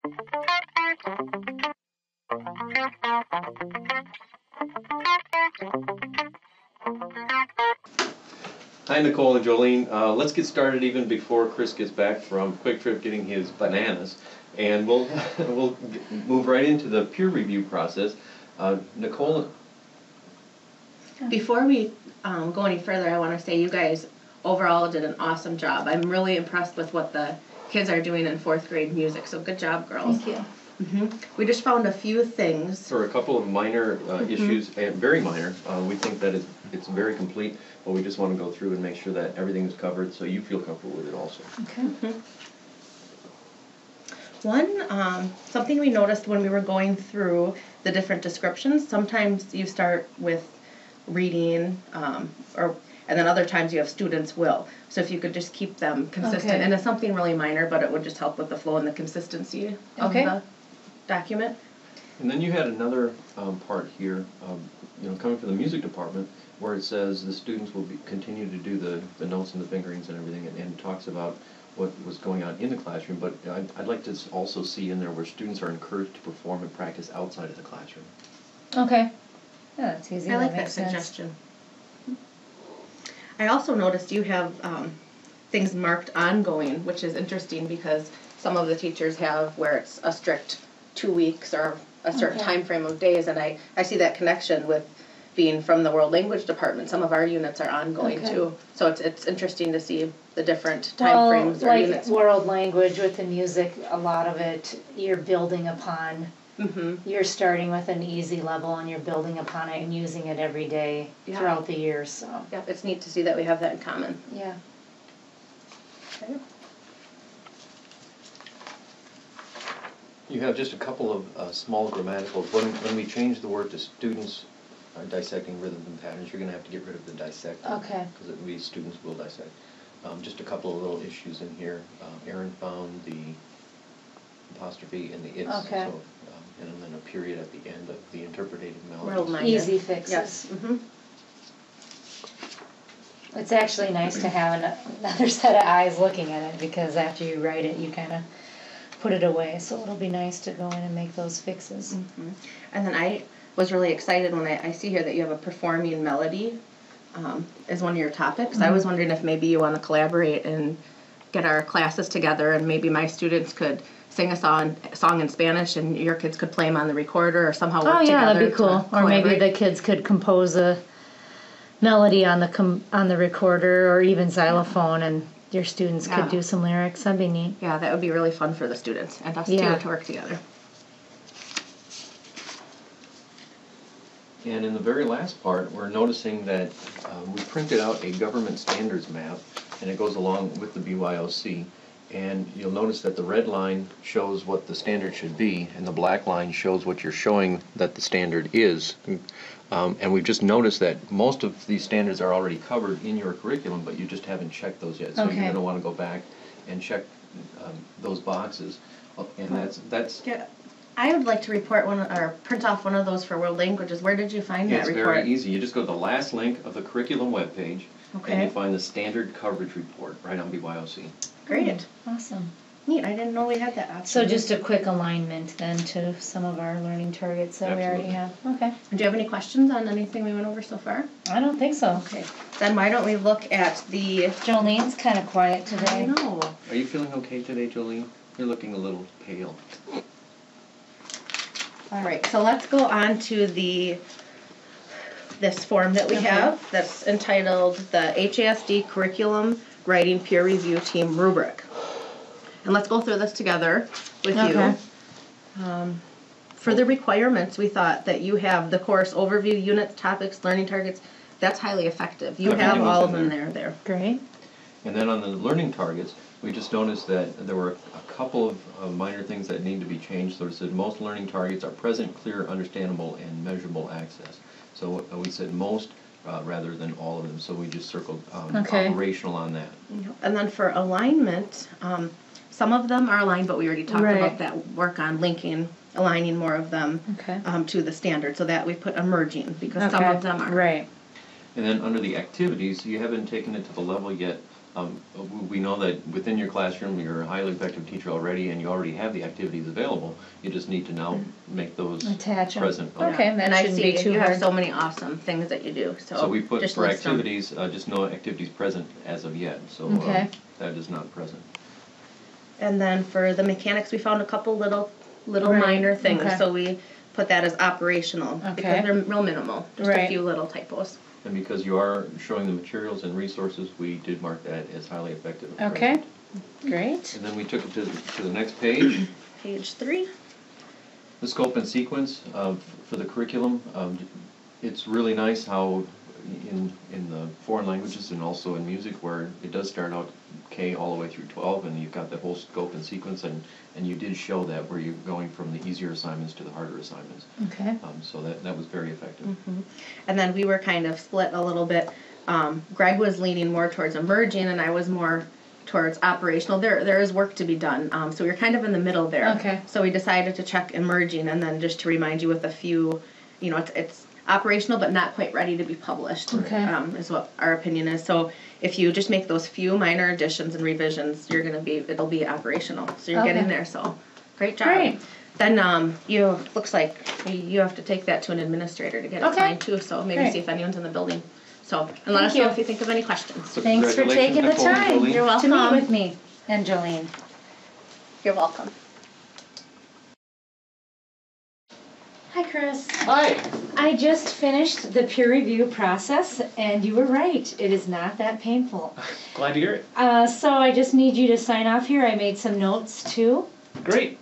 Hi, Nicole and Jolene. Let's get started even before Chris gets back from Quick Trip getting his bananas, and we'll we'll move right into the peer review process. Nicole. Before we go any further, I want to say you guys overall did an awesome job. I'm really impressed with what the kids are doing in 4th grade music. So good job, girls. Thank you. We just found a few things. For a couple of minor issues, very minor, we think that it's very complete, but we just want to go through and make sure that everything is covered so you feel comfortable with it also. Okay. One, something we noticed when we were going through the different descriptions, sometimes you start with reading, and then other times you have students will. So if you could just keep them consistent, Okay. and it's something really minor, but it would just help with the flow and the consistency of the document. And then you had another part here, coming from the music department, where it says the students will continue to do the notes and the fingerings and everything, and talks about what was going on in the classroom. But I'd like to also see in there where students are encouraged to perform and practice outside of the classroom. Okay. Yeah, that's easy. I like that makes sense. suggestion. I also noticed you have things marked ongoing, which is interesting because some of the teachers have where it's a strict 2 weeks or a certain time frame of days, and I see that connection with being from the World Language Department. Some of our units are ongoing too, so it's interesting to see the different time frames or like units. world language with the music, a lot of it you're building upon. You're starting with an easy level and you're building upon it and using it every day throughout the year. So Yeah, it's neat to see that we have that in common. yeah. Okay. You have just a couple of small grammaticals. When we change the word to students dissecting rhythms and patterns, you're going to have to get rid of the dissect. Okay. Because it reads students will dissect. Just a couple of little issues in here. Aaron found the apostrophe and the it's. Okay. So, and then a period at the end of the interpreted melodies. World minor. Easy fixes. Yes. It's actually nice to have another set of eyes looking at it because after you write it, you kind of put it away. So it'll be nice to go in and make those fixes. And then I was really excited when I see here that you have a performing melody as one of your topics. I was wondering if maybe you want to collaborate and get our classes together, and maybe my students could sing a song in Spanish and your kids could play them on the recorder or somehow work together. That'd be cool. Or maybe the kids could compose a melody on the recorder or even xylophone, and your students could do some lyrics. That'd be neat. Yeah, that would be really fun for the students and us too to work together. And in the very last part, we're noticing that we printed out a government standards map, and it goes along with the BYOC. And you'll notice that the red line shows what the standard should be, and the black line shows what you're showing that the standard is. And we've just noticed that most of these standards are already covered in your curriculum, but you just haven't checked those yet. So you're going to want to go back and check those boxes. And that's Yeah, I would like to report or print off one of those for world languages. Where did you find that report? It's very easy. You just go to the last link of the curriculum webpage, and you find the standard coverage report right on BYOC. Great. Awesome. Neat. I didn't know we had that option. So just a quick alignment then to some of our learning targets that we already have. Okay. Do you have any questions on anything we went over so far? I don't think so. Okay. Then why don't we look at the... Jolene's kind of quiet today. I know. Are you feeling okay today, Jolene? You're looking a little pale. All right. So let's go on to this form that we have that's entitled the HASD Curriculum Writing Peer Review Team Rubric. And let's go through this together with you. For the requirements, we thought that you have the course overview, units, topics, learning targets. That's highly effective. You have all of them there. Great. And then on the learning targets, we just noticed that there were a couple of minor things that need to be changed. So it said most learning targets are present, clear, understandable, and measurable access. So we said most rather than all of them. So we just circled operational on that. And then for alignment, some of them are aligned, but we already talked about that work on linking, aligning more of them to the standard. So that we put emerging because some of them are. Right. And then under the activities, you haven't taken it to the level yet We know that within your classroom, you're a highly effective teacher already, and you already have the activities available. You just need to now make those Attach 'em. present. Okay, And that I shouldn't see be too you have hard. so many awesome things that you do, so. So we put just for list 'em. activities, just no activities present as of yet, so Okay. that is not present. And then for the mechanics, we found a couple little Right, minor things, okay. so we put that as operational, Okay. because they're real minimal, just a Right. few little typos. And because you are showing the materials and resources, we did mark that as highly effective. and Okay, present. great. And then we took it to the next page. Page 3. The scope and sequence for the curriculum, it's really nice how in the foreign languages and also in music where it does start out K all the way through 12 and you've got the whole scope and sequence and you did show that where you're going from the easier assignments to the harder assignments. Okay. So that was very effective. And then we were kind of split a little bit. Greg was leaning more towards emerging, and I was more towards operational. There is work to be done, so we were kind of in the middle there. Okay. So we decided to check emerging, and then just to remind you with a few, it's operational but not quite ready to be published. Okay. Is what our opinion is. So if you just make those few minor additions and revisions, it'll be operational. So you're getting Okay. there. So great job. Great. Then looks like you have to take that to an administrator to get it Okay. signed too. So maybe Great. see if anyone's in the building. So and let Thank us know you. if you think of any questions. So Thanks for congratulations, taking the Nicole and time Jolene. You're to meet welcome. with me and Jolene. You're welcome. Hi, Chris. Hi. I just finished the peer review process, and you were right. It is not that painful. Glad to hear it. So I just need you to sign off here. I made some notes too. Great.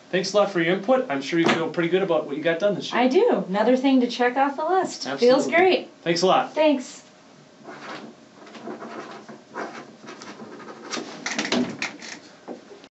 Thanks a lot for your input. I'm sure you feel pretty good about what you got done this year. I do. Another thing to check off the list. Feels Absolutely. great. Thanks a lot. Thanks.